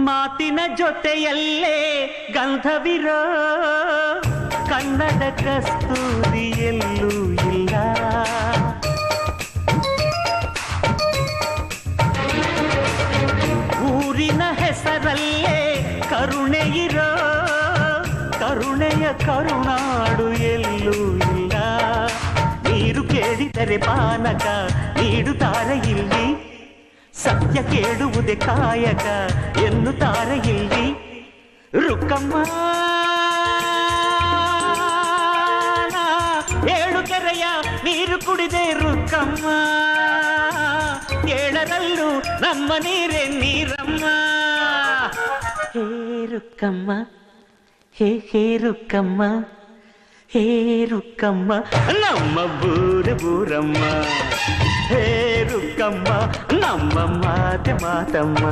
ಮಾತಿನ ಜೊತೆಯಲ್ಲೇ ಗಂಧವಿರೋ ಕನ್ನಡ ಕಸ್ತೂರಿ ಎಲ್ಲೂ ಇಲ್ಲ. ಊರಿನ ಹೆಸರಲ್ಲೇ ಕರುಣೆ ಇರೋ ಕರುಣೆಯ ಕರುನಾಡು ಎಲ್ಲೂ ಇಲ್ಲ. ನೀರು ಕೇಳಿದರೆ ಪಾನಕ ನೀಡುತ್ತಾರೆ ಇಲ್ಲಿ, ಸತ್ಯ ಕೇಳುವುದೇ ಕಾಯಕ ಎನ್ನುತ್ತಾರೆ ಇಲ್ಲಿ. ರುಕ್ಕಮ್ಮ ಏಳು ಕೆರೆಯ ನೀರು ಕುಡಿದೆ ರುಕ್ಕಮ್ಮ, ಏಳರಲ್ಲೂ ನಮ್ಮ ನೀರೇ ನೀರಮ್ಮ. ಹೇ ರುಕ್ಕಮ್ಮ, ಹೇ ಹೇ ರುಕ್ಕಮ್ಮ, ಹೇ ರುಕ್ಕಮ್ಮ ನಮ್ಮ ಬೂರಮ್ಮ. ಹೇ ರುಕ್ಕಮ್ಮ ನಮ್ಮ ಮಾತೆ ಮಾತಮ್ಮ.